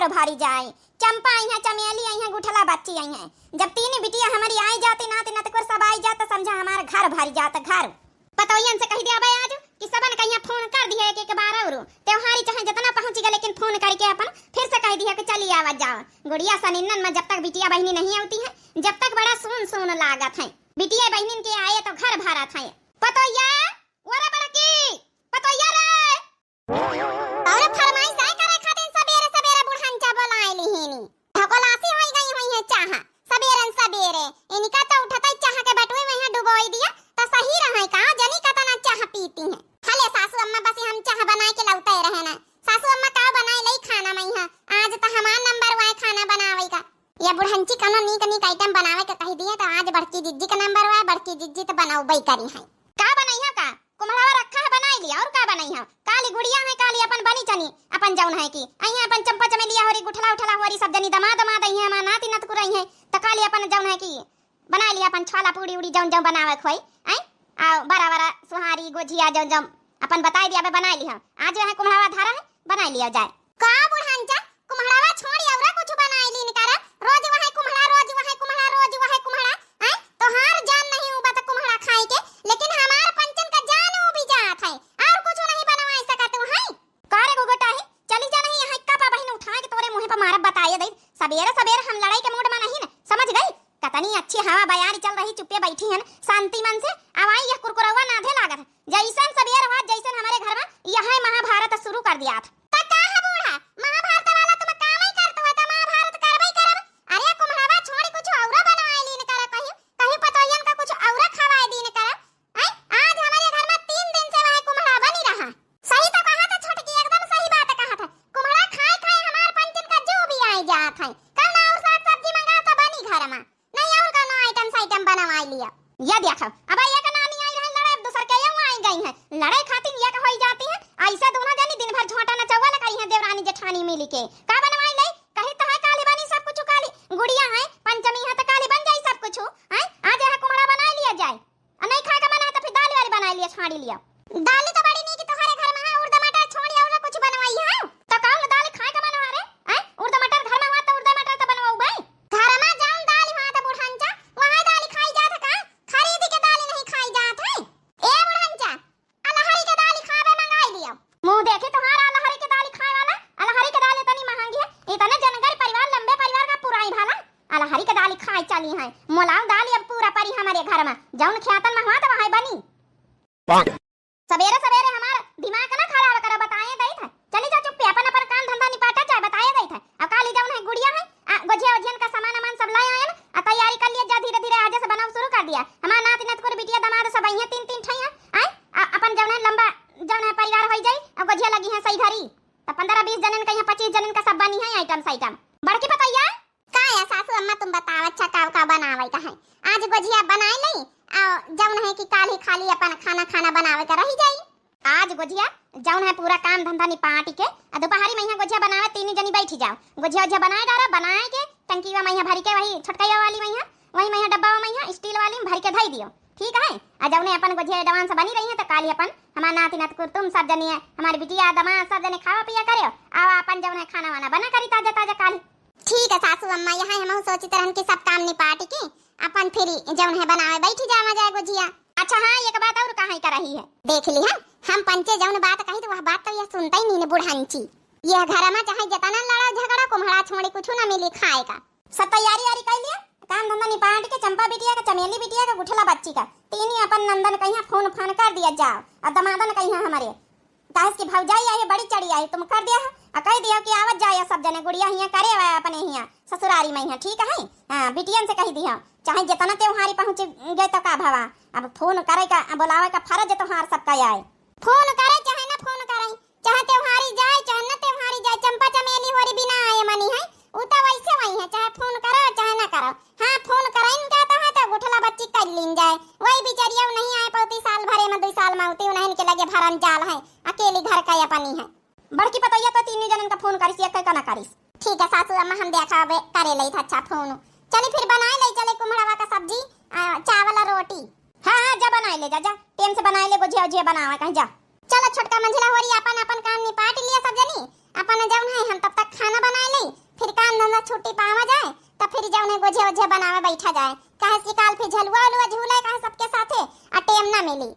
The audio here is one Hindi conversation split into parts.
घर भारी जाए। चंपा आई है, चमेली आई है, गुठला बच्ची आई है। जब तीन बिटिया हमारी आई जाती नाते नाते को सब आई जाता, समझा हमारा घर भारी जाता। घर पतोयन से कह दिया भाई आज कि सबन कहीं फोन कर दिया एक बार और त्योहारी चाहे जितना पहुंच गए लेकिन फोन करके अपन फिर से कह दिया कि चलिए आवाज जाओ। गुड़िया सनिन्नन में जब तक बिटिया बहनी नहीं आती है जब तक बड़ा सुन सुन लागत है। बिटिया बहनिन के आए तो घर भरा था। पतोया ओरे बड़ा की पतोया रे और फरमाइश आए करे खातिर सबेरे सबेरे बुढ़ांचा बोलाए लिहिनी धकोलासी होई गई होई है। चाह सबेरन सबेरे इनका तो उठता चाह के बटुए में है डुबोई दिया तो सही रहे का जनी कतना चाह पीती है। हले सासू अम्मा बस हम चाह बनाए के लौटे रहे ना। सासू अम्मा का बनाए लई खाना में है आज तो हमार नंबर वाए खाना बनावे का। ये बुढ़ंची कनो नीक नीक आइटम बनावे के कह दिया तो आज बड़की जिज्जी का नंबर वाए। बड़की जिज्जी तो बनाऊ बई करी है। का बनाई है का कुम्हड़ावा रखा है बनाई लिया और का बनाई है। काली गुड़िया है काली अपन बनी चनी अपन जौन है की अइया अपन चंपा चमेलिया होरी गुठला उठला होरी सब जनी दमा दमा दई है मा नाती नत कुरई है त काली अपन जौन है की बना लिया अपन छाला पूड़ी उड़ी जौन जौन बनावे खोई आई आ बड़ा बड़ा सुहारी गोजिया जौन जौन अपन बताई दिया बे बना लिया। आज है कुम्हड़ावा धारा है बना लिया जाए। का बुढ़ांचा कुम्हड़ावा छोड़ी और कुछ बनाई ली निकारा रोज वहां कुम्हड़ा रोज वहां कुम्हड़ा रोज वहां कुम्हड़ा आई तो हार जान नहीं उबा तो कुम्हड़ा खाई के लेकिन हमार पंचन का जान भी जात है और कुछ नहीं बनवा सकत है। कारे गोगटा है चली जा नहीं है का पा बहन उठा के तोरे मुंह पे मार बताए दे। सबेरे सबेरे हम लड़ाई के मूड में नहीं न समझ गई। कतनी अच्छी हवा बयारी चल रही चुप्पे बैठी है शांति मन से आवाई यह कुरकुरवा नाधे लागत जैसन सबेर हुआ जैसन हमारे घर में यह महाभारत शुरू कर दिया था। का है बूढ़ा महाभारत वाला तुम काम ही करत हो तो महाभारत करबई करब। अरे कुम्हड़ावा छोड़ी कुछ और बनाए लीन कर कहीं कहीं पतोयन का कुछ और खवाए दीन कर। आज हमारे घर में 3 दिन से वह कुम्हड़ा बनी रहा। सही तो कहा था छोटकी एकदम सही बात कहा था। कुम्हड़ा खाए खाए हमार पंचन का जो भी आई जात है। कल और साग सब्जी मंगा तो बनी घर में नहीं और का आइटम बनवा लिया। ये देखो अब ये का नानी आई रहे लड़ाई दूसर के यूं आई गई है लड़ाई खातिर ये का होई जाती है। ऐसे दोनों जनी दिन भर झोंटा नचवा लगाई है देवरानी जेठानी मिली के का बनवाई ले कहे तो है काली बनी सब कुछ काली गुड़िया है पंचमी है तो काली बन जाई सब कुछ है। आज है कुम्हड़ा बना लिया जाए और नहीं खा के बना तो फिर दाल वाली बना लिया छाड़ी लिया। दाल तो बड़ी नीक तुम्हारे घर में है उड़द मटर छोड़ी और कुछ बनवाई है तो कौन दाल खाए के बना रे है। उड़द मटर घर में हुआ तो उड़द मटर तो बनवाऊ भाई घर में जाऊं दाल हुआ तो बुढ़ांचा वहां दाल खाई जात का खरीद के दाल नहीं खाई जात है। ए बुढ़ांचा अलहरी के दाल खावे मंगाई लिया मुंह देखे तुम्हारा अलहरी के दाल खाए वाला। अलहरी के दाल इतनी महंगी है इतने जनगर परिवार लंबे परिवार का पुराई भाला अलहरी के दाल खाई चली है। मोलाव दाल अब पूरा परी हमारे घर में जौन ख्यातन में हुआ तो वहां बनी। सवेरे सवेरे हमारा दिमाग ना खराब करा बताए गई था। चली जा चुप्पे अपन अपन काम धंधा निपाटा चाहे बताए गई था। अब काली जौन है गुड़िया है गोजिया ओजियन का सामान अमान सब लाए आए ना तैयारी कर लिया जा धीरे धीरे आज से बनाव शुरू कर दिया। हमारा नाती नत को बिटिया दामाद सब आई है 3-3 ठई है आई अपन जौन है लंबा जौन है परिवार होई जाई। अब गोजिया लगी है सही घरी तो 15-20 जनन का 25 जनन का सब बनी है आइटम बड़की पतैया का है। सासू अम्मा तुम बताओ अच्छा का बनावे का है। आज गोजिया बनाए नहीं जौन है कि काली खाली अपन खाना बनावे का रही जाई। आज गोजिया जौन है पूरा काम धंधा निपाटी के दोपहरी में गोजिया बनावे 3 जनी बैठी जाओ गोजिया बनाए डारा बनाए के टंकी में भरी के वही छोटकैया वाली में वही में डब्बा में स्टील वाली में भर के धई दियो ठीक है। आज जौन अपन गोजिया डवान से बनी रही है तो काली अपन हमार नाती नात को तुम सब जनी है हमारी बिटिया दमाद सब जने खावा पिया करे और अपन जौन है खाना वाना बना करी ताजा ताजा काली। ठीक है सासू अम्मा यहाँ हम सोची तरह के सब काम निपाटी के अपन फिर जौन है बनावे बैठी जावा जाए गोजिया। अच्छा हाँ एक बात और कहां कर रही है देख ली हम पंचे जौन बात कही तो वह बात तो ये सुनता ही नहीं बुढ़ांची। ये घर में चाहे जतना लड़ा झगड़ा कुम्हड़ा छोड़ी कुछ ना मिली खाए का सब तैयारी वारी कर लिया काम धंधा निपाट के चंपा बिटिया का चमेली बिटिया का गुठला बच्ची का 3 ही अपन नंदन कहीं फोन फान कर दिया जाओ और दमादन कहीं हमारे काहे की भौजाई आई बड़ी चढ़ी आई तुम कर दिया और कह दिया कि आवत जाए सब जने गुड़िया हिया करे अपने हिया ससुरारी में ठीक है। हां बिटियन से कह दिया चाहे जितना त्योहारी पहुंच गए तो का भावा अब फोन करे का बुलावे का फर्ज तोहार सबका आए। फोन करे चाहे ना फोन करे चाहे त्योहारी जाए चाहे ना त्योहारी जाए चंपा चमेली होरी बिना आए मनी है उ तो वैसे वही है चाहे फोन करो चाहे ना करो। हां फोन करें कहता है तो गुठला बच्ची कर लीन जाए वही बिचारिया नहीं आए पौती साल भरे में 2 साल में उती नहीं के लगे भरन जाल है अकेली घर का अपनी है। बड़की पतैया तो 3 जनन का फोन करिस एक का ना करिस। ठीक है सासू अम्मा हम देखावे करे लई था अच्छा फोन चली फिर बनाए ले चले कुम्हड़ावा का सब्जी चावल और रोटी। हां जा बनाए ले जा टेम से बनाए ले गोजिया ओजिया बनावा कहीं जा। चलो छोटका मंझला होरी अपन अपन काम निपाट लिया सब जनी अपन जौन है हम तब तक खाना बनाए ले थोड़ा छुट्टी पावा जाए तो फिर जौने गोझे ओझे बनावे बैठा जाए, काहे कि काल फिर झलुआ उलुआ झूले काहे सबके साथे आ टेम ना मिली।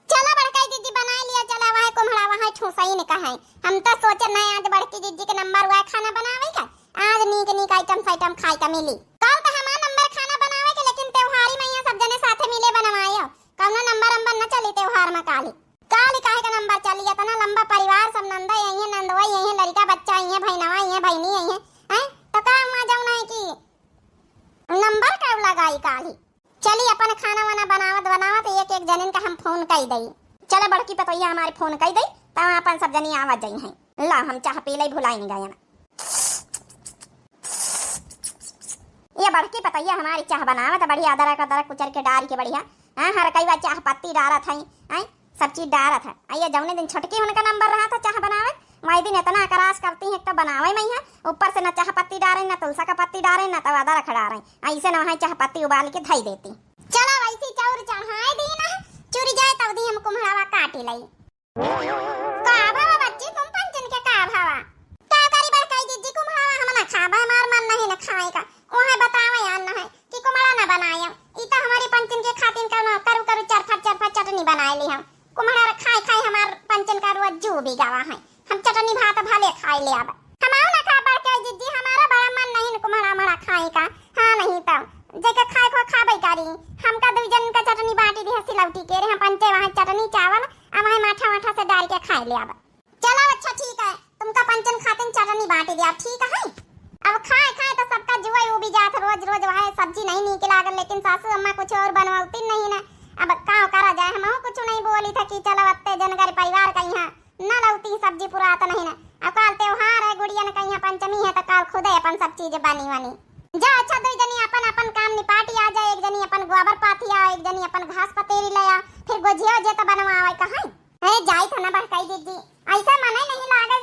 चला बड़काई दीदी बना लिया, चला वहां कुम्हड़ा वहां ठोसई ने कहा हम तो सोचे नहीं आज बड़की दीदी के नंबर हुआ खाना बनावे का, आज नीक नीक आइटम खाए का मिली। कल तो हमारा नंबर खाना बनावे के, लेकिन त्योहारी में यहाँ सब जने साथे मिले बनवाए कौनो नंबर न चली त्योहार में काली काली काहे का नंबर चली, इतना लंबा परिवार सब नंदा यही है, नंदवा यही है, लड़का बच्चा यही है, भैनवा यही है, बहनी यही है, तो का वहां जाऊं नहीं कि नंबर कब लगाई काली। चली अपन खाना वाना बनावत एक एक जनिन का हम फोन कई दई। चला बड़की पतोइया हमारे फोन कई दई तब अपन सब जनी आवाज जाई हैं। ला हम चाह पी लई भुलाई नहीं गए। ये बड़की पतोइया हमारी चाह बनावत बढ़िया अदरक कुचर के डाल के बढ़िया हर कई बार चाह पत्ती डालत है, सब चीज डालत है। आइए जौने दिन छुटकी उनका नंबर रहा था चाह बनावे, वही दिन इतना करास करती है तो बनावे में है, ऊपर से न चाह पत्ती डाले न तुलसा का पत्ती डाले न तो अदरक डाले, ऐसे न वहाँ चाह पत्ती उबाल के धई देती। चलो वैसी चाउर चढ़ाए दी ना, चुरी जाए तब दी हम कुम्हड़ावा काटी लई। का भावा बच्ची तुम पंचन के का भावा का करी बा कई दीदी कुम्हड़ावा हम ना खाबा, हमार मन नहीं न खाए का, ओहे बतावे यार न है कि कुम्हड़ा ना बनाया, ई तो हमारी पंचन के खातिन करू चरफट चटनी बनाए ली हम। कुम्हड़ा खाए हमार पंचन का रोज जू भी गावा है, हम चटनी भात भले खाए ले आब हमारा ना खा पड़ के दीदी, हमारा बड़ा मन नहीं न कुम्हड़ा मड़ा खाए का। हां नहीं तो जेके खाए को खाबे करी, हमका दू जन का चटनी बाटी दी सिलौटी के रे, हम पंचे वहां चटनी चावल आ वहां माठा से डाल के खाए ले आब। चलो अच्छा ठीक है, तुमका पंचन खातिन चटनी बाटी दी अब ठीक है। अब खाए तो सबका जुआ उबी जात रोज वहां सब्जी नहीं नीक लागल, लेकिन सासू अम्मा कुछ और बनवाती नहीं ना, अब का करा जाए। हम कुछ नहीं बोली था कि चलो अत्ते जनगर परिवार का यहाँ न लौती सब्जी पुरात नहीं ना, अब काल त्योहार है गुड़िया ने कहीं पंचमी है तो काल खुदे अपन सब चीज बनी वनी जा। अच्छा दो जनी अपन काम निपाटी आ जाए, एक जनी अपन गोबर पाथी आ, एक जनी अपन घास पतेरी ले आ, फिर गोझिया जे तो बनवावे कहां है जाई था ना बड़काई दीदी, ऐसा मने नहीं लागे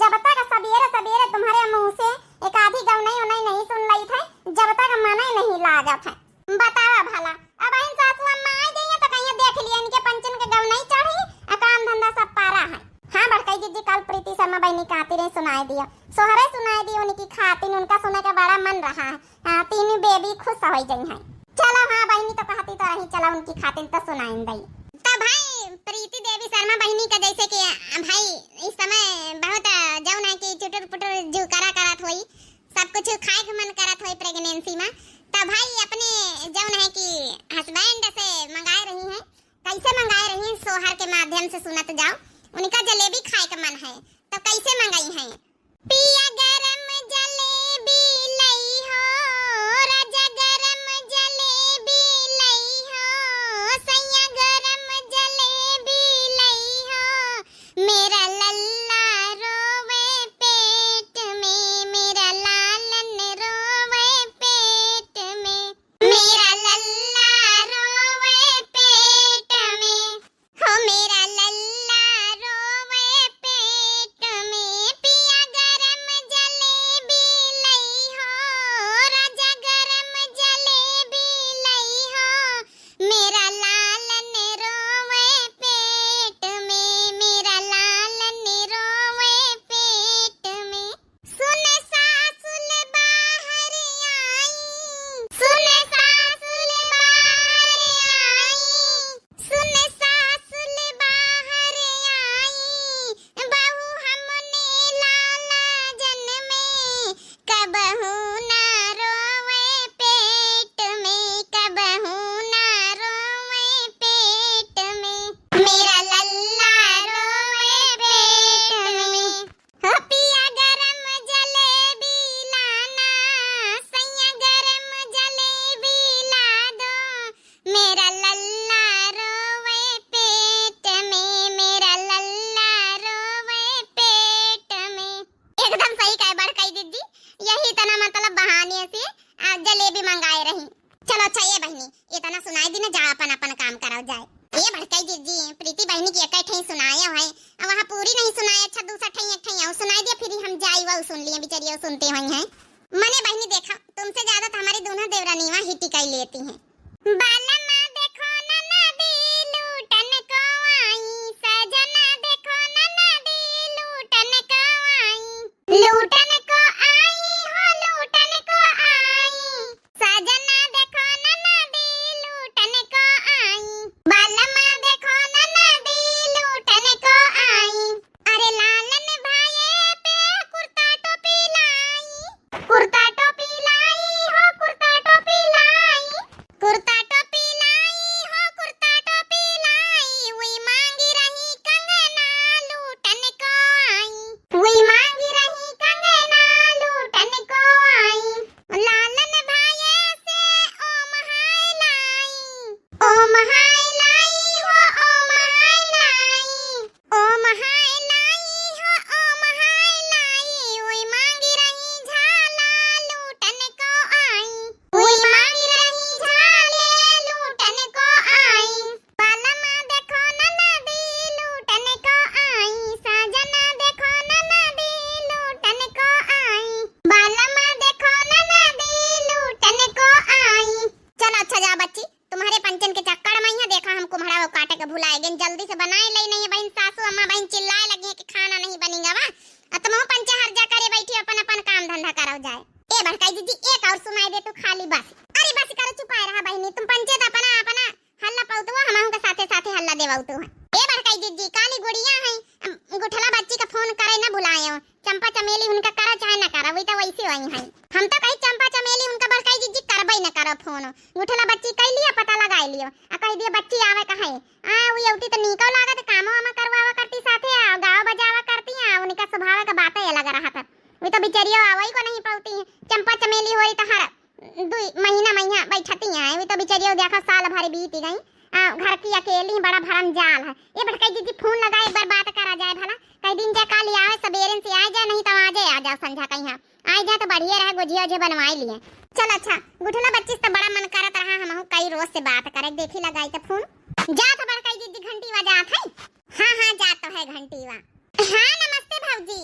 जब तक सवेरे तुम्हारे मुंह से एक आधी गव नहीं सुन लई थे, जब तक मने नहीं लागत है। बतावा भला अब इन सासू अम्मा आ गई है तो कहीं देख लिया इनके पंचन के गव नहीं चढ़ी, काम धंधा सब पारा है। हां बड़काई दीदी कल प्रीति शर्मा बहनी काती रे सुनाई दिया, सोहरे सुनाई दी उनकी खातिन, उनका सुने का बड़ा मन रहा है, तीन बेबी खुश हो गई है। चलो हां बहनी तो कहती तो रही, चलो उनकी खातिन तो सुनाई दई। तो भाई प्रीति देवी शर्मा बहनी का जैसे कि भाई इस समय बहुत जौन है कि चुटुर पुटुर जो करत होई, सब कुछ खाए के मन करत होई प्रेगनेंसी में, तो भाई अपने जौन है कि हस्बैंड से मंगाए रही हैं। कैसे मंगाए रही हैं? सोहर के माध्यम से सुनत जाओ। उनका जलेबी खाए का मन है तो कैसे मंगाई हैं? पिया गरम जलेबी लई हो, राजा गरम जलेबी लई हो, सैया गरम जलेबी लई हो, मेरा लल्ला रोवे पेट में, मेरा लालन रोवे पेट में, मेरा लल्ला रोवे पेट में, हो मेरा लल्ला रोवे पेट में, पिया गरम जलेबी लई हो, राजा गरम जलेबी लई हो, मेरा लालन रोवे पेट में, मेरा लालन रोवे पेट में। सुन सासुल बाहर आई, सुन सासुल बाहर आई, सुन सासुल बाहर आई, बहू हमने लाला जन्मे, कबहू ना रोवे पेट में, कबहू ना रोवे पेट में, मेरा लल्ला रोवे पेट में, हो पिया गरम जलेबी लाना, सैया गरम जलेबी ला दो, मेरा लल्ला रोवे पेट में, मेरा लल्ला रोवे पेट में। एकदम सही कहे बड़काई दीदी, यही तना मतलब बहाने से जलेबी मंगाए रही। चलो अच्छा ये बहनी इतना सुनाई दी ना, जा अपन काम करो जाए। ये बड़काई दीदी प्रीति बहनी की एक ठई सुनाया है, अब वहां पूरी नहीं सुनाया, अच्छा दूसरा ठई एक ठई और सुनाई दिया, फिर हम जाई वो सुन लिए बेचारी सुनते हुई हैं। मने बहनी देखा तुमसे ज्यादा तो हमारी दोनों देवरानीवा हिटी कई लेती हैं। बालमा देखो ना नदी लूटन को आई, सजना देखो ना नदी लूटन को आई, लूटन को आई हो लूटन चमेली उनका करा चाहे ना करा, वही तो वैसे वही है। हम तो कहीं चंपा चमेली उनका बड़काई जीजी करबई ना करो फोन। गुठला बच्ची कह लिया, पता लगा लियो, आ कह दिया बच्ची आवे कहे आ वो औटी तो निको लागत, काम वामा करवावा करती साथे, गाव बजावा करती है, उनका स्वभाव का बात ही अलग रहा था। वो तो बेचारियों आवई को नहीं पाती। चंपा चमेली होई तो हर 2 महीना बैठती हैं, वो तो बेचारियों देखा साल भर बीत गई। घर की अकेली बड़ा भरम जाल है। ये बड़काई दीदी फोन लगा, एक बार बात करा जाए भला, कई दिन जा काल आवे सबेरे से आ जाए, नहीं तो आज आ जाओ संझा कहीं आ जाए तो बढ़िया रहे, गुजिया जे बनवाई लिए। चल अच्छा गुठला बच्ची से बड़ा मन करत रहा, हम कई रोज से बात करे, देखी लगाई तो फोन जा तो बड़काई दीदी घंटी बजात है। हां जा तो है घंटी वा। हां नमस्ते भौजी।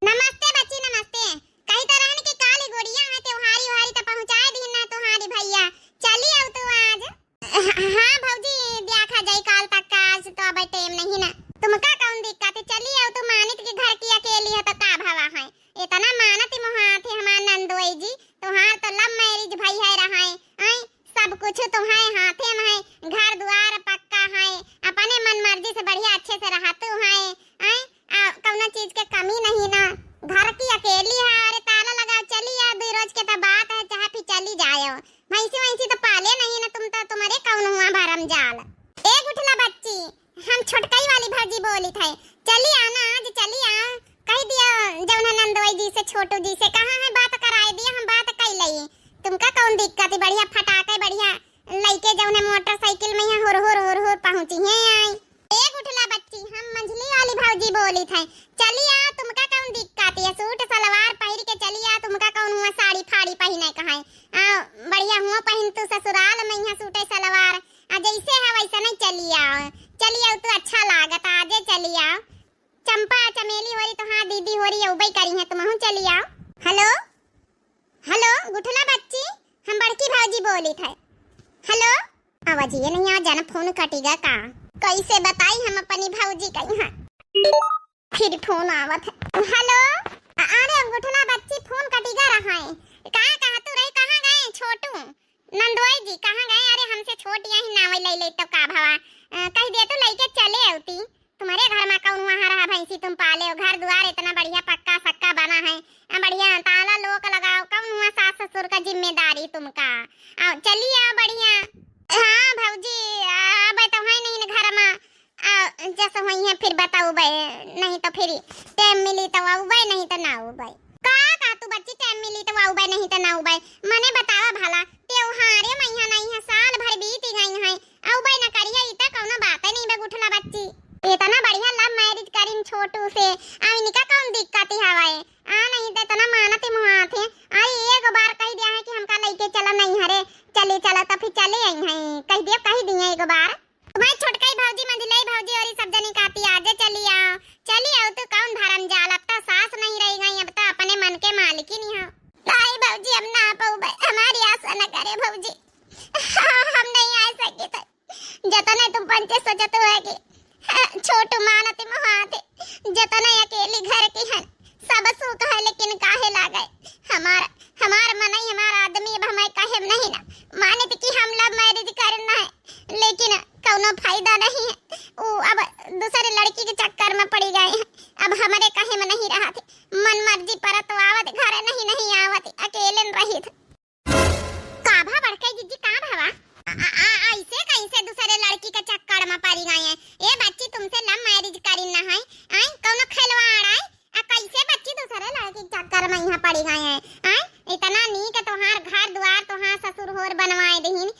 नमस्ते बच्ची नमस्ते। कहीं तो रहन की काली गोड़िया है, त्योहारी वारी तो पहुंचा दी ना तुम्हारी भैया, चली आओ तू आज। हाँ भौजी देखा जाए काल तक का, आज तो अब टाइम नहीं ना, तुमका कौन दिक्कत है, चली आओ तू। मानित के घर की अकेली है तो का भवा है, इतना मानत मोहात है हमार नंदोई जी, तुम्हार तो लव मैरिज भई है रहा है, सब कुछ तुम्हारे हाथे में है, घर द्वार पक्का है, अपने मन मर्जी से बढ़िया अच्छे से रहते है, कौनो चीज के कमी नहीं ना, घर की अकेली है, अरे ताला लगाओ चली आओ, 2 रोज के तो बात है, चाहे फिर चली जाओ। भैंसी तो पाले नहीं ना तुम, तो तुम्हारे कौन हुआ भरम जाल। ए गुठला बच्ची हम छोटकई वाली भाजी बोली थे, चली आना आज, चली आ, कह दिया जौन नंदोई जी से छोटू जी से, कहां है बात कराए दिया, हम बात कर लई, तुमका कौन दिक्कत है, बढ़िया फटाके बढ़िया लइके जौन मोटरसाइकिल में हुर हुर पहुंची है आई। ए गुठला बच्ची हम मंझली वाली भाजी बोली थे, चली आ, तुमका कौन दिक्कत है, सूट सलवार पहन के चली आ, तुमका कौन हुआ साड़ी फाड़ी पहने कहां बढ़िया हुआ पहन तू ससुराल में यहाँ सूटे सलवार, जैसे है वैसा नहीं, चली आओ तू, अच्छा लागत आजे चली आओ। चंपा चमेली हो रही तो हाँ दीदी हो रही है, उबई करी है, तुम चली आओ। हेलो हेलो गुठला बच्ची हम बड़की भाजी बोली थे। हेलो आवाज ये नहीं आ जाना, फोन कटेगा का, कैसे बताई हम अपनी भाजी कहीं है, फिर फोन आवत है। हेलो अरे गुठला बच्ची फोन कटेगा रहा है, कहाँ तू रही, कहाँ गए छोटू नंदोई जी, कहाँ गए, अरे हमसे छोट यही नाव ले तो का भवा, कह दे तो लेके चले आती, तुम्हारे घर में कौन वहाँ रहा भैंसी तुम पाले हो, घर द्वार इतना बढ़िया पक्का सक्का बना है, बढ़िया ताला लोक लगाओ, कौन हुआ सास ससुर का जिम्मेदारी तुमका, आओ चलिए आओ बढ़िया। हाँ भौजी अब तो है नहीं घर में, जैसे हुई है फिर बताओ बे, नहीं तो फिर टाइम मिली तो आओ बे, नहीं तो ना आओ बे, का तू बच्ची टाइम मिली तो आओ बे, नहीं तो ना आओ बे, मने बतावा भला, त्योहारे महीना नहीं है, साल भर बीत गई है, आओ बे ना करिए, इतना कौनो बात नहीं बे गुठला बच्ची, इतना बढ़िया लव मैरिज करीन छोटू से, अब इनका कौन दिक्कत हवाए, नहीं तो इतना मानते मुहात है, अरे एक बार कह दिया है कि हमका लेके चला नहीं हरे, चले चला तो फिर चले आई हैं, कह दिया एक बार, तुम्हारी छोटकाई भौजी मंझलाई भौजी और सब जनी कहती आजे चली आओ तो कौन भरम जाल, अब तो सास नहीं रह गई, अब तो अपने मन के मालिक ही नहीं हो, नहीं भौजी हम ना पाऊ, हमारी आशा न करे भौजी, हम नहीं आ सके थे, जतने तुम पंचे सोचते हो कि छोटू मानते मुहाते, जतने अकेली घर की है, सब सुख है, लेकिन काहे लागे हमार मन ही हमार आदमी, अब हमें काहे नहीं ना माने कि हम लव मैरिज करना है, लेकिन कौनो फायदा नहीं है, वो अब दूसरे लड़की के चक्कर में पड़ी गए हैं, अब हमारे कहे में नहीं रहा थे, मन मर्जी पर तो आवत, घर नहीं आवत, अकेले रही थे, काभा बड़काई जीजी का भावा ऐसे कैसे दूसरे लड़की के चक्कर में पड़ी गए हैं, ये बच्ची तुमसे लव मैरिज करी ना है, कौनो खिलवाड़ है, कैसे बच्ची दूसरे लड़की के चक्कर में यहाँ पड़ी गए हैं, इतना नीक तोहार घर द्वार तोहार ससुर होर बनवाए दहीन,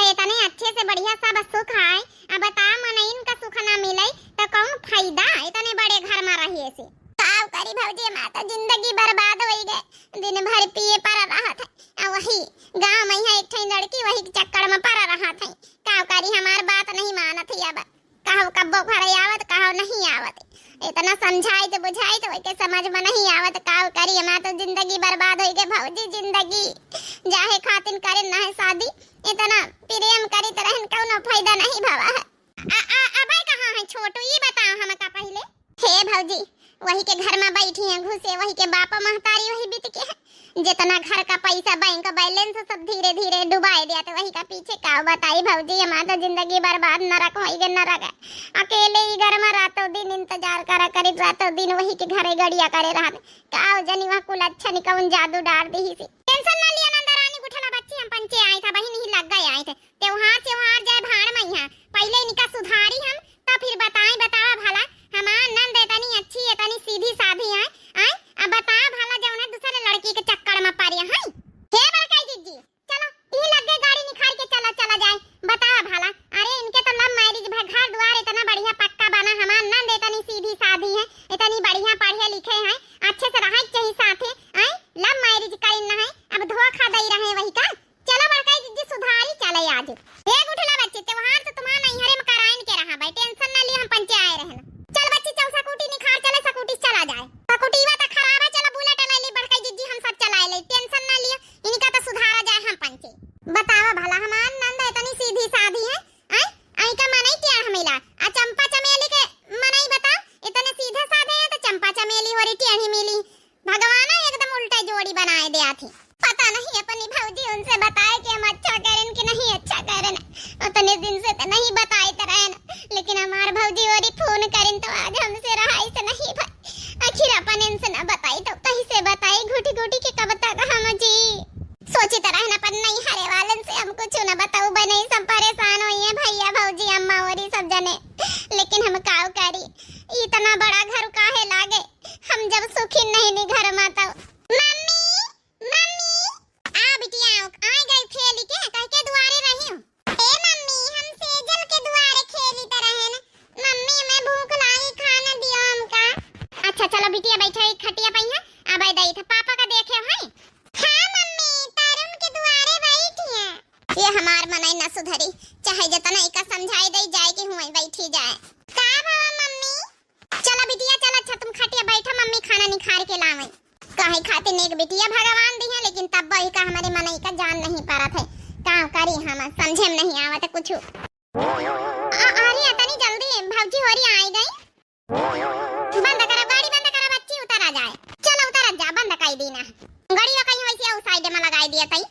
इतने अच्छे से बढ़िया सब सुख है, अब बता मन इनका सुख ना मिले तो कौन फायदा इतने बड़े घर में रहिए से, काव करी भौजी माता जिंदगी बर्बाद हो गए, दिन भर पिए पर रहा था, वही गांव में है एक लड़की वही चक्कर में पड़ रहा था, काव करी हमार बात नहीं मानत है, अब कहो कब्बो खड़े आवत कहो नहीं आवत, इतना समझाई तो बुझाई तो के समझ में नहीं आवत, काव करी हमार तो जिंदगी बर्बाद हो गई भौजी, जिंदगी जाहे खातिन करे ना है शादी, इतना प्रेम करी तो रहन कौनो फायदा नहीं भवा है, अबे कहां है छोटू ये बताओ हमका पहले। हे भौजी वही के घर में बैठी हैं घुसे, वही के बापा महतारी वही बीत के है। जितना घर का पैसा बैंक बैलेंस सब धीरे धीरे डुबाए दिया, तो वही का पीछे का बताई भौजी, हमारा जिंदगी बर्बाद नरक होई गे नरक। अकेले ही घर में रातों दिन इंतजार करा करे, रातों दिन वही के घरे गड़िया करे रहत का जनी वहां कुल अच्छा निकवन जादू डाल दी सी। टेंशन ना लिया नंदा रानी गुठला बच्ची, हम पंचे आए था वही नहीं लग गए आए थे त्योहार त्योहार जाए भाड़ में यहाँ पहले इनका सुधारी हम तो फिर बताएं बतावा भला हमार नंद इतनी अच्छी इतनी सीधी साधी है आए अब बता भला जौन है दूसरे लड़की के चक्कर में पारिया है हे बड़काई जीजी चलो ई लग गए गाड़ी निखार के चला चला जाए बतावा भला। अरे इनके तो लव मैरिज भाई घर द्वार इतना बढ़िया पक्का बना, हमार नंद इतनी सीधी साधी है इतनी बढ़िया पढ़े लिखे हैं अच्छे से रहे चाहिए साथे आए लव मैरिज करना है अब धोखा दे रहे वही का। चलो बड़काई जीजी सुधारी चले आज हे गुठला बच्चे त्योहार तो तुम्हारा नहीं हरे में कराइन के रहा भाई टेंशन ना लिए हम पंचे आए रहना। चल बच्ची चल सकुटी निखार चले सकुटी चला जाए सकुटीवा तो खराब है, चलो बुलेट ले ली बड़काई जीजी हम सब चलाए ले टेंशन ना लिए इनका तो सुधारा जाए हम पंचे। बतावा भला हमार नंद इतनी सीधी साधी है आई आई का मनई क्या हमेला आ चंपा चमेली के मनई बता इतने सीधे साधे हैं तो चंपा चमेली हो रही टेढ़ी मिली भगवान एकदम उल्टा जोड़ी बनाए दिया थी। पता नहीं अपनी भौजी उनसे बताए कि हम अच्छा करें कि नहीं अच्छा करें, उतने दिन से तो नहीं बताए तरह लेकिन हमार भौजी और फोन करें तो आज हमसे रहा ऐसे नहीं भाई आखिर अपन इनसे न बताई तो कहीं से बताई घुटी घुटी के कब तक हम जी सोची तरह न पर नहीं हरे वालन से हम कुछ न बताऊ बने सब परेशान हुई है भैया भौजी अम्मा और सब जने लेकिन हम काव करी इतना बड़ा घर काहे लागे हम जब सुखी नहीं नी घर में तो मम्मी मम्मी आ बिटिया आ गई खेली के कह के दुआरे रही हूं ए मम्मी हम सेजल के दुआरे खेली तरह है ना मम्मी मैं भूख लाई खाना दियो हमका। अच्छा चलो बिटिया बैठो एक खटिया पे है अब दई था पापा का देखे है हां मम्मी तारुम के दुआरे बैठी है ये हमार मनई न सुधरी चाहे जितना एका समझाई दई जाए कि हुई बैठी जाए का भावा मम्मी। चलो बिटिया चल अच्छा तुम खटिया बैठो मम्मी खाना निखार के लावे काहे खाते नेक बिटिया भगवान दी है लेकिन तब वही का हमारे मनई का जान नहीं पारा थे का करी हम समझे में नहीं आवत कुछ। अरे इतनी जल्दी भौजी होरी आई गई बंद करा गाड़ी बंद करा बच्ची उतर आ जाए चलो उतर जा बंद कर देना गाड़ी कहीं वैसे उस साइड में लगा दिया तई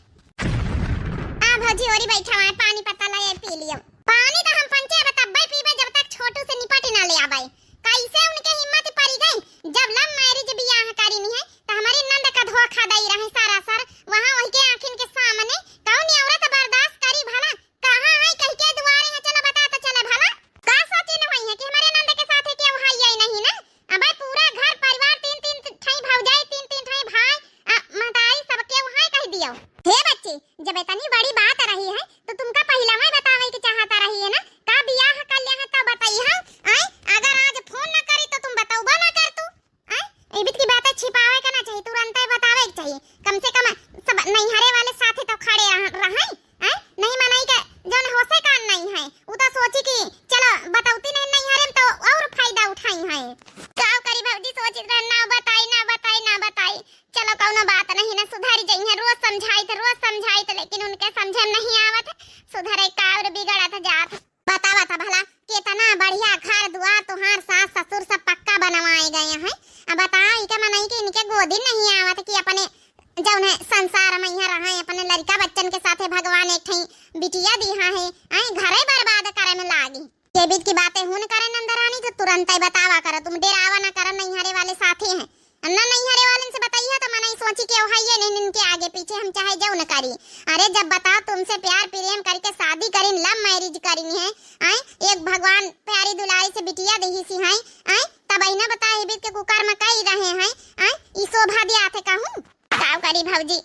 आ भौजी होरी बैठा है पानी पत्ता ले पी लियो पानी तो हम पंचे अब तब पीबे जब तक छोटू से निपट ना ले आवे कैसे उनके हिम्मत पड़ी गई जब लव मैरिज बियाह करी नहीं है तो हमारी नंद का धोखा दई रहे सारा सर वहां वही के आंखिन के सामने कौन औरत बर्दाश्त करी भला कहां है कह के दुआरे है चलो बता तो चले भला का सोची न होई है कि हमारे नंद के साथ के वहां आई नहीं ना अब पूरा घर परिवार तीन तीन ठाई भौजाई तीन तीन ठाई भाई महतारी सबके वहां कह दियो हे बच्चे जब इतनी बड़ी बात रही है तो तुमका पहला में बतावे के चाहता रही है ना का बियाह कर लिया है तब बताई है आई अगर आज फोन न करी तो तुम बताओ ना कर तू आई ए बीत की बातें छिपावे का ना चाहिए तुरंत ही बतावे के चाहिए कम से कम सब नहीं हरे वाले साथे तो खड़े रहे आई नहीं मनाई के जन होसे का नहीं है उ तो सोची कि चलो बताउती नहीं हरे तो और फायदा उठाई है का करी भौजी सोची ना बताई चलो कौनो बात नहीं ना सुधारी जाई है रोज समझाई तो लेकिन उनके समझे नहीं आवत सुधरे का और बिगड़त जात बतावा था भला कितना बढ़िया घर दुआर तुहार सास ससुर सब पक्का बनवाए गए हैं अब बता इके मनई के इनके गोदी नहीं आवत कि अपने जौन है संसार में यहाँ रहा अपने लड़का बच्चन के साथे भगवान एक ठई बिटिया दिया है आई घरे बर्बाद करे में लागी के बीत की बातें हुन करे नंदरानी तो तुरंत ही बतावा करो तुम डेरावा ना कर नहीं हरे वाले साथी हैं अन्ना नहीं हरे वाले से बताइए तो मनई सोची के ओहाइए नहीं इनके आगे पीछे हम चाहे जाऊ न करी। अरे जब बताओ तुमसे प्यार प्रेम करके शादी करी लव मैरिज करी है आई एक भगवान प्यारी दुलारी से बिटिया देही सी है आई तब ना बता हे बीत के कुकर में कई रहे हैं आई ई शोभा दिया थे कहूं का करी भौजी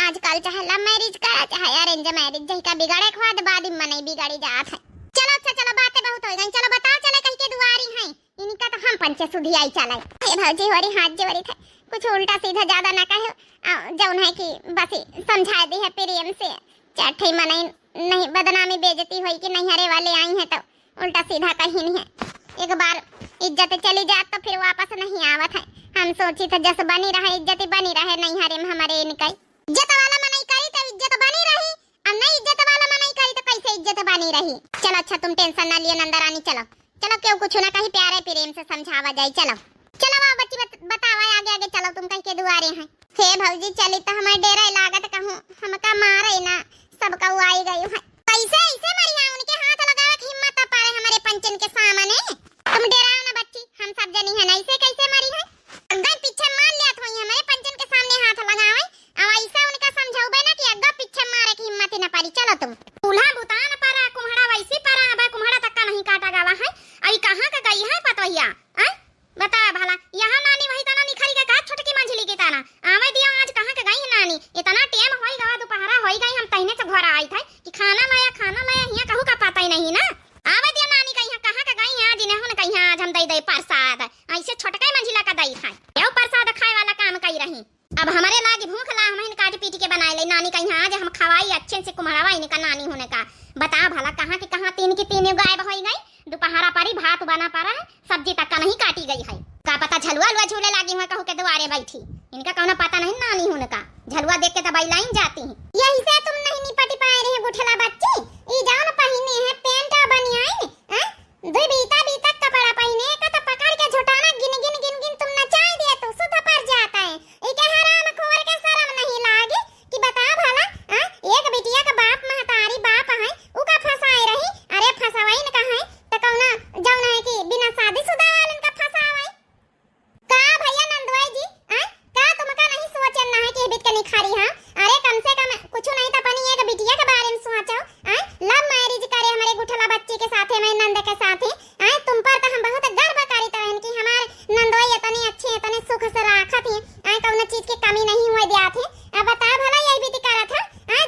आजकल चाहे लव मैरिज करा चाहे अरेंज मैरिज जही का बिगाड़े के बाद बादी मनई बिगाड़ी जात है। चलो अच्छा चलो बातें बहुत हो गई चलो बताओ चले कहीं के दुआरी हैं इनका तो हम पंचे सुधी आई चले हे भौजी होरी हाथ जोड़ी थे कुछ उल्टा सीधा ज्यादा ना कहे जौन है कि बस समझा दे है प्रेम से चाठे मनई नहीं बदनामी बेइज्जती होई कि नहीं हरे वाले आई हैं तो उल्टा सीधा कहीं नहीं है एक बार इज्जत चली जात तो फिर वापस नहीं आवत है हम सोची तो जस बनी रहे इज्जत बनी रहे नहीं हरे में हमारे इनका इज्जत वाला मनई करी तो इज्जत बनी रही और नहीं इज्जत वाला मनई करी तो कैसे इज्जत बनी रही। चलो अच्छा तुम टेंशन ना लियो नंदरानी चलो क्यों कुछ ना कहीं प्यारे प्रेम से समझावा जाए चलो के दुआरे हैं। हे भौजी चली तो हमारे डेरा लागत कहूं हमका मारे ना सबका आई गई है। कैसे ऐसे मरिया उनके हाथ लगावे की हिम्मत पारे हमारे पंचन के सामने। तुम डराओ ना बच्ची, हम सब जनी है ऐसे कैसे मरी है। अग्गा पीछे मान लिया थोई हमारे पंचन के सामने हाथ लगावे अब ऐसा उनका समझाओबे ना कि अग्गा पीछे मारे की हिम्मत ही ना पारी। चलो तुम दूल्हा बुतान पारा कुम्हाड़ा वैसे पारा अब कुम्हाड़ा तक का नहीं काटा गावा है। आई कहां का गई है पतोहिया बता भला। यहाँ नानी वही तना निखरी का छोटकी मंझली के ताना आवे दिया आज कहां के गई है नानी। इतना टाइम होई गवा दोपहरा होई गई हम तहने से घर आई थे कि खाना लाया हिया कहू का पता ही नहीं ना। आवे दिया नानी कहीं कहां का गई आज इन्हें हुन कहीं आज हम दई दे प्रसाद ऐसे छोटका मंझिला का दई खाए यो प्रसाद खाए वाला काम कई रही। अब हमारे लागे भूख ला हम काट पीट के बनाए ले नानी कहीं आज हम खवाई अच्छे से कुम्हाड़ा इनका नानी होने का। बता भला कहां के कहां तीन की तीन गायब हो गई। दोपहरा पारी भात बना पारा है सब्जी तक का नहीं काटी गई है। का पता झलुआ लुआ झूले लागी हुआ कहू के द्वारे बैठी इनका कौन पता नहीं नानी होने का। झलुआ देख के तो बैलाइन जाती है। यही से तुम नहीं निपट पाए रहे गुठला बच्ची। ई जान पहिने है पेंट बनियाइन दो बीता बीता कपड़ा पहिने का तो पकड़ के झुटाना गिन गिन गिन गिन तुम नचाई दिया तो सुध पर जाता है। ई के हराम खोर के शर्म नहीं लागे कि बता भला एक बिटिया का बाप महतारी बाप है उ का फसाए रही। अरे फसावाई न कहां त कौना जौन है कि बिना शादीशुदा वालन का फसावाई का भैया नंदवाई जी का तुमका नहीं सोचन ना है कि बिट के निखारी हां। अरे कम से कम कुछ नहीं तो अपनी एक बिटिया के बारे में सोचो। लव मैरिज करे हमारे गुठला बच्ची के साथे में नंद के साथे तुम पर तो हम बहुत गर्व करी तरह की हमारे नंदवाई इतनी अच्छी इतने सुख से राखत है कौन चीज की कमी नहीं हुए दिया थे। अब बता भला यही भी करा था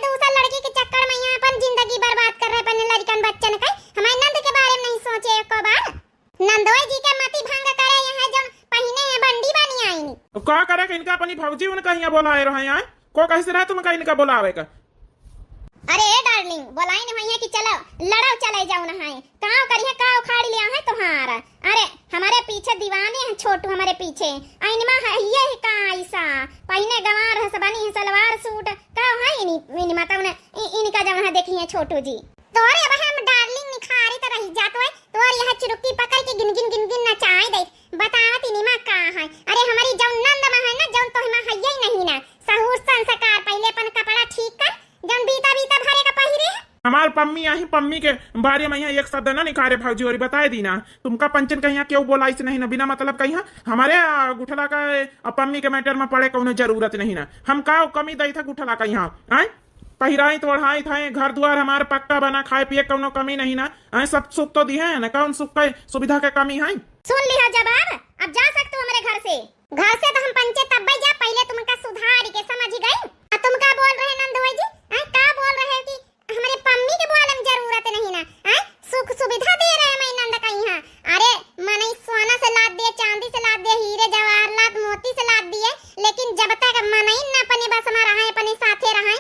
दूसरा लड़की के चक्कर में यहाँ अपन जिंदगी बर्बाद कर रहे अपने लड़कन बच्चन का हमारे नंद के बारे में नहीं सोचे एक बार। नंदोई जी के मति भंग करे यहाँ जब पहिने है बंडी बनी आई का करे के इनका अपनी भौजी उनका यहाँ बोलाए रहे हैं को कैसे रहे तुम का इनका बोलावे का। अरे डार्लिंग बोलाई नहीं भैया कि चलो लड़ाओ चले जाओ ना है कहां करिए का उखाड़ लिया है तुम्हारा। अरे हमारे पीछे दीवाने हैं छोटू हमारे पीछे आइनमा है ये का ऐसा पहिने गवार है सबनी है सलवार सूट का है इनी माता ने इनका जब है देखिए छोटू जी तोरे अब हम डार्लिंग निखारी त रही जात है तोर यह चुरुकी पकड़ के गिन गिन नचाए दे बतावत इनिमा का है। अरे हमारी जौन नंद में है ना जौन तो हिमा है ही नहीं ना सहूर संस्कार पहले अपन कपड़ा ठीक कर जौन बीता बीता भरे का पहिरे। हमार पम्मी आई पम्मी के बारे में यहाँ एक शब्द ना निकारे भौजी और बताए दी ना तुमका पंचन कहीं क्यों बोला इस नहीं ना बिना मतलब कहीं हमारे गुठला का पम्मी के मैटर में पड़े कोनो जरूरत नहीं ना। हम का कमी दई था गुठला का यहाँ पहिराई तोड़ाई था घर द्वार हमारे पक्का बना खाए पिए कोनो कमी नहीं ना सब सुख तो दी है ना कौन सुख के सुविधा के कमी है। सुन लिया जवाब अब जा सकते हो मेरे घर से तो हम पंचे तब जा पहले तुमका सुधार के समझ गई। तुम का बोल रहे नंदोई जी का बोल रहे कि हमारे पम्मी के बोले में जरूरत नहीं ना सुख सुविधा दे रहे मैं नंद का यहाँ। अरे मने सोना से लाद दिए चांदी से लाद दिए हीरे जवाहरलाल मोती से लाद दिए लेकिन जब तक मने न अपने बस में रहे अपने साथे रहे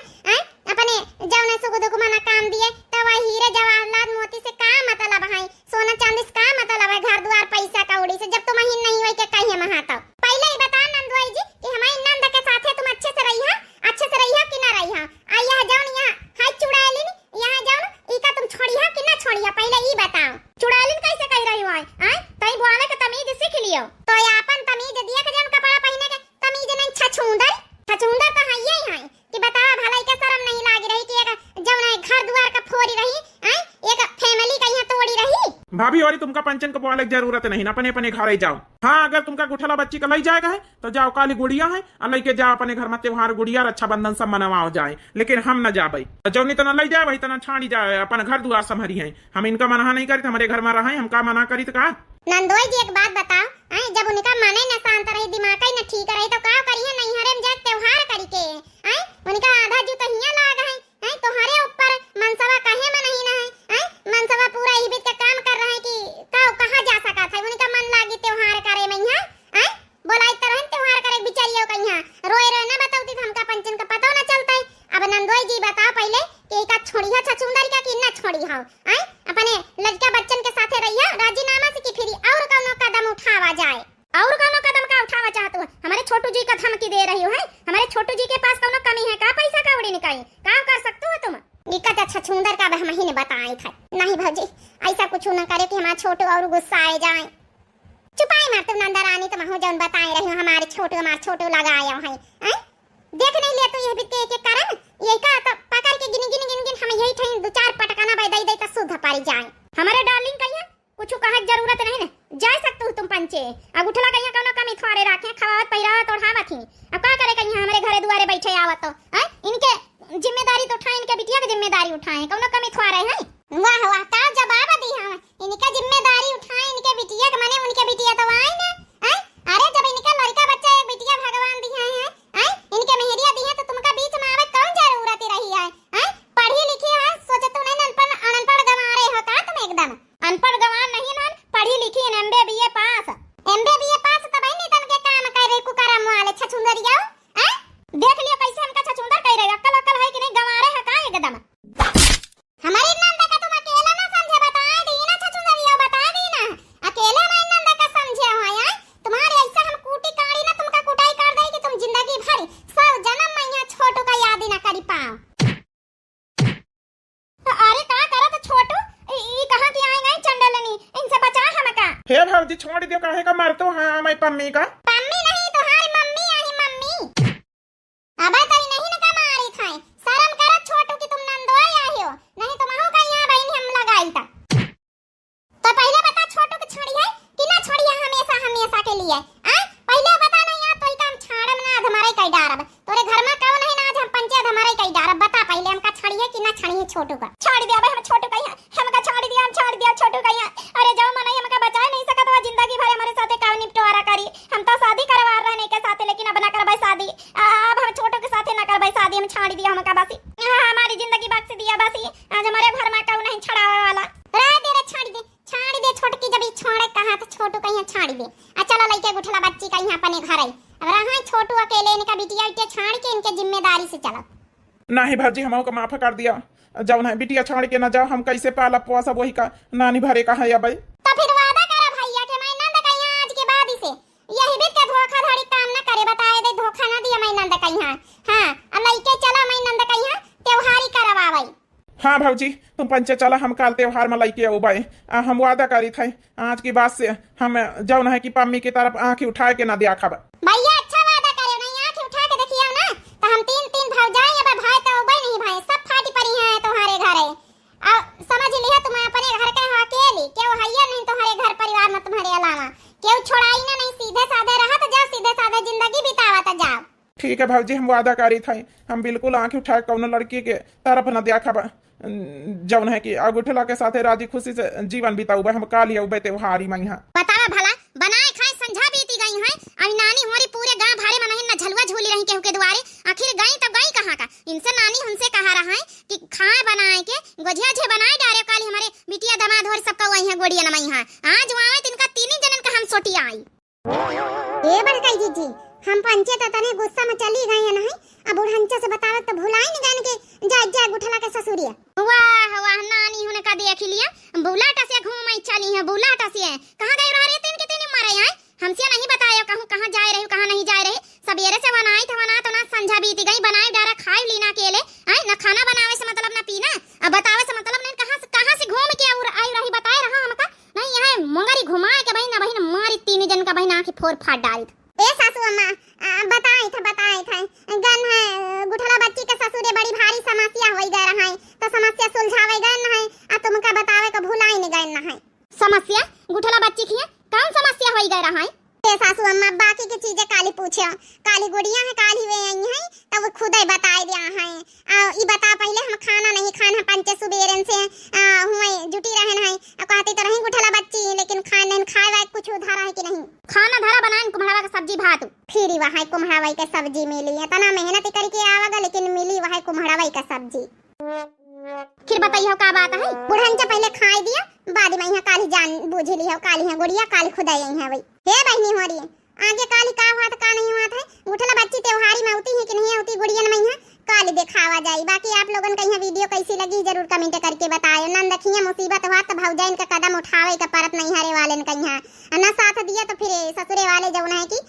अपने जौने सुख दुख मना काम दिए तो वह हीरे जवाहरलाल मोती से का मतलब है सोना चांदी से का मतलब है घर द्वार पैसा कौड़ी से जब तुम ही नहीं होई के कहिए महाता। पहले ही बता नंदवाई जी कि हमारी नंद के साथे तुम अच्छे से रही कि ना रही आ यह जौन यहाँ हाथ चुड़ैलिन यहाँ जौन इका तुम छोड़िया कि ना छोड़िया पहले ई बताओ। चुड़ैलिन कैसे कह रही हो तई बोले के तमीज सीख लियो तो अपन तमीज दिया के जौन कपड़ा पहने के तमीज नहीं छछूंदर तो है यही है कि बतावा भलाई के शर्म नहीं लागी रही कि एक जौन है घर द्वार का फोड़ी रही एक फैमिली का यहाँ तोड़ी रही। भाभी और तुमका पंचन को बोले की जरूरत नहीं अपने अपने घर जाओ। हाँ अगर तुमका गुठला बच्ची का लई जाएगा है तो जाओ काली गुड़िया है और लई के जाओ अपने घर में त्योहार गुड़िया रक्षाबंधन सब मनवाओ जाए लेकिन हम न जाए जौनी तना लई जाए वही तना छाड़ी जाए अपन घर द्वार संभरी है। हम इनका मना नहीं करी हमारे घर में रहे हम का मना करी तो का। नंदोई जी एक बात बताओ जब उनका मन ही न शांत रही दिमाग ही न ठीक रही तो का करिए नहीं हरे में जाके त्योहार करी के उनका आधा जूता हिया लाग है तोहरे ऊपर मनसवा काहे में नहीं ना है मनसवा पूरा ही बीत का काम कर रहा है कि कहां जा सका था उनका मन लागी त्योहार करे में यहाँ बोलाई तरह त्योहार करे बिचारियों का यहाँ रोए रोए ना बताऊती हमका पंचन का पता ना चलता है। अब नंदोई जी बताओ पहले कि का छोड़ी है छछुंदर का कि ना छोड़ी हो अपने लड़का बच्चन के साथे रहिया राजीनामा से कि फिर और कोनो कदम उठावा जाए और कोनो कदम का उठावा चाहत हो हमारे छोटू जी का धमकी दे रही हो हमारे छोटू जी के पास कोनो कमी है का पैसा कौड़ी निकाई का कर सकते हो तुम। निकट अच्छा छुंदर का हम ही ने बताई था नहीं भौजी ऐसा कुछ न करे कि हमारा छोटू और गुस्सा आ जाए। चुपाई मार तुम नंदा रानी तुम हो जौन बताए रही हो हमारे छोटू लगाया है हैं देख नहीं लिया तू ये भी के कारण ये का तो पकड़ के गिन हम यही ठई दो चार पटकाना भाई दई तो शुद्ध पारी जाए हमारे डार्लिंग कहिया कुछ कहा जरूरत नहीं ना जा सकते हो तुम पंचे अब उठला कहिया कोनो कमी थोड़े राखे खवावत पहिरावत ओढ़ावत ही अब का करे कहिया हमारे घरे दुआरे बैठे आवत तो हैं इनके जिम्मेदारी तो उठाए इनके बिटिया की जिम्मेदारी उठाए कोनो कमी थोड़े है वाह वाह का जवाब दी हम इनका जिम्मेदारी उठाए इनके बिटिया के माने उनके बिटिया तो आए ना हैं अरे जब इनका लड़का बच्चा एक बिटिया भगवान दिए हैं हैं इनके मेहरिया दी है तो तुमका बीच में आवे कौन जरूरत रही है हैं पढ़ी लिखी है सोचे तो नहीं अनपढ़ गंवा रहे हो का तुम एकदम अनपढ़ गंवा नहीं ना पढ़ी लिखी है एमबीए पास तब नहीं तन के काम करे कुकरम वाले छछुंदरिया हैं देख लियो कैसे हमका छछुंदर कह रहे अक्ल है कि नहीं गंवा रहे है का एकदम हमारी नंदा का तुम अकेला ना समझे बता दी ना छछुंदरिया बता दी ना अकेले में नंदा का समझे हो यार तुम्हारे ऐसा हम कूटी काड़ी ना तुमका कुटाई कर दे कि तुम जिंदगी भर सब जन्म में यहाँ छोटू का याद ही ना करी पाओ अरे का करा तो छोटू ई कहां की आए गए चंडलनी इनसे बचा हमका हे भाजी छोड़ दियो काहे का मारतो हां मैं पम्मी का पम्मी नहीं तुम्हारी मम्मी आई मम्मी अब तई नहीं ना का मारी थाई शर्म करो छोटू की तुम नंदोई आई हो नहीं तुम हो का यहां बहन हम लगाई था तो पहले बता छोटू की छोड़ी है कि ना छोड़ी है हमेशा के लिए आ पहले बता नहीं यार तोई काम छाड़म ना हमारे कई डारब तोरे घर में कौन है ना आज हम पंचायत हमारे कई डारब बता पहले हमका छड़ी है कि ना छड़ी है छोटू का छोड़ दिया भाई हम छोटू का हमका छोड़ दिया छोटू का अरे जाओ मनाई हमका बचा नहीं सकत वो जिंदगी भर हमारे साथे का निपटवारा करी हम तो शादी करवा रहने के साथे लेकिन अब ना करबै शादी अब हम छोटू के साथे ना करबै शादी हम छाड़ दिया हमका बसी हमारी जिंदगी बख्श दिया बसी आज हमारे घर में कौन नहीं छड़ावे वाला रह दे छाड़ दे छोटकी जब छोड़े कहां तो छोटू कहीं छाड़ दे आ चलो लइके गुठला बच्ची का यहां अपने घर आई अब रहा छोटू अकेले इनका बिटिया इटे छाड़ के इनके जिम्मेदारी से चलो नहीं भाजी हम को माफ कर दिया जाओ ना बिटिया छाड़ के ना जाओ हम कैसे पाला पोआ सब वही का नानी भरे का है या भाई तो फिर वादा करा भैया के मैं नंद का यहां आज के बाद से यही भी के धोखाधड़ी काम ना करे बताए दे धोखा ना दिया मैं नंद का यहां हां अब लइके चला मैं नंद का यहां त्योहारी करवावई हाँ भाजी तुम पंचे चला हम काल त्योहार में लइके आओ भाई हम वादा करी थे आज की बात से हम जाओ ना है कि पम्मी की तरफ आंखें उठाए के ना दिया खबर भैया अच्छा वादा करे नहीं आंखें उठा के देखियो ना तो हम तीन भौजाई अब भाई तो उबे नहीं भाई सब फाटी पड़ी हैं तुम्हारे घरे अब समझ लिया तुम अपने घर के हो अकेली क्यों हैया नहीं तुम्हारे घर परिवार में तुम्हारे अलावा क्यों छोड़ाई ना नहीं सीधे साधे रहा तो जाओ सीधे साधे जिंदगी बितावा तो जाओ ठीक है भाजी हम वादा करी थे हम बिल्कुल आंखें उठाए कौन लड़की के तरफ न दिया खबर जौन है कि अगुठला के साथे राजी खुशी से जीवन बिताऊ हम काली उबे त्योहारी में यहाँ बतावा भला बनाए खाए संझा बीती गई है अब नानी होरी पूरे गांव भाड़े में नहीं ना झलवा झूली रही केहू के द्वारे आखिर गई तब गई कहां का इनसे नानी हमसे कहा रहा है कि खाए बनाए के गोजिया जे बनाए डारे काली हमारे बिटिया दामाद होर सबका वही है गोड़िया न यहाँ आज वहां तिनका तीन जनन का हम सोटी आई ए बड़काई जीजी हम पंचायत तने गुस्सा में चली गई है नहीं अब बुढ़ंचा से बतावत तो भुलाई नहीं गन के जा गुठला के ससुरिया वाह वाह नानी होने का देख लिया बुलाटा से घूमई चली है बुलाटा से कहां गई रहा रे तीन के तीन मरे हैं हमसे नहीं बताया कहूं कहां जा रहे हो कहां नहीं जा रहे सवेरे से बनाई था बना तो ना संझा बीती गई बनाई डारा खाई लीना अकेले हैं ना खाना बनावे से मतलब ना पीना अब बतावे से मतलब नहीं कहां से घूम के और आई रही बताए रहा हमका नहीं यहां मंगरी घुमाए के बहिना बहिना मारी तीन जन का बहिना आंखें फोड़ फाड़ डाली ए सासू अम्मा बताई था गन है गुठला बच्ची के ससुरे बड़ी भारी समस्या होई गए रहा है तो समस्या सुलझावे गए न है आ तुमका बतावे का भुलाई नहीं गए न है समस्या गुठला बच्ची की कौन समस्या होई गए रहा है ए सासू अम्मा बाकी की चीजें काली पूछे काली गुड़िया है काली वे आई है तब खुद ही बताई दिया है ई बता पहले हम खाना नहीं खाना पंचे सुबेरन से हुए जुटी रहन है कहती तो रही गुठला बच्ची लेकिन खाने खाए कुछ उधारा है कि नहीं खाना धारा बनाए कुम्हाड़ा का सब्जी भात फिर वहां कुम्हाड़ा का सब्जी मिली है तना मेहनत करके आवागा लेकिन मिली वहां कुम्हाड़ा का सब्जी फिर बताइयो का बात है बुढ़ंचा पहले खाई दिया बाद में यहाँ काली जान बूझ ली है काली है गुड़िया काली खुदा यही है भाई हे बहनी हो रही है आगे काली का हुआ का नहीं हुआ था गुठला बच्ची त्योहारी में होती है कि नहीं होती गुड़िया में यहाँ काली दिखावा जाए बाकी आप लोगन का यहाँ वीडियो कैसी लगी जरूर कमेंट करके बताओ ना देखिए मुसीबत हुआ तो भौजाइन का कदम उठावे का परत नहीं हरे वाले का यहाँ ना साथ दिया तो फिर ससुरे वाले जौन है कि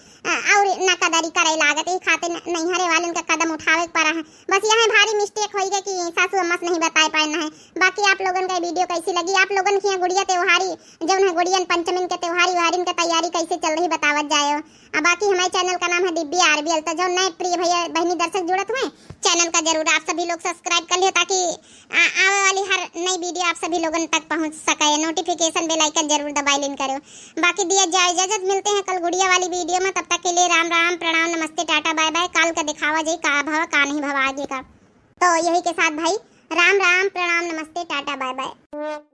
और ना कदरी करे लागत ही खाते नैहरे वाले उनका कदम उठावे पड़ा है। बस यहाँ भारी मिस्टेक हो गई कि सासू अम्मा से नहीं बता पाना है। बाकी आप लोगन का वीडियो कैसी लगी, आप लोगन की गुड़िया त्योहारी जो है गुड़ियन पंचमी के त्योहारी वारिन की तैयारी कैसे चल रही बतावत जाए। बाकी हमारे चैनल का नाम है दिव्य आरबीएल। तो जो नए प्रिय भैया बहनी दर्शक जुड़त हुए चैनल का जरूर आप सभी लोग सब्सक्राइब कर लियो ताकि आने वाली हर नई वीडियो आप सभी लोगों तक पहुंच सके। नोटिफिकेशन बेल आइकन जरूर दबाई लेन करो। बाकी दिया जाए इजाजत, मिलते हैं कल गुड़िया वाली वीडियो में। तब तक के लिए राम राम प्रणाम नमस्ते टाटा बाय बाय। काल का दिखावा जाए का भव का नहीं भव आगे का। तो यही के साथ भाई राम राम प्रणाम नमस्ते टाटा बाय बाय।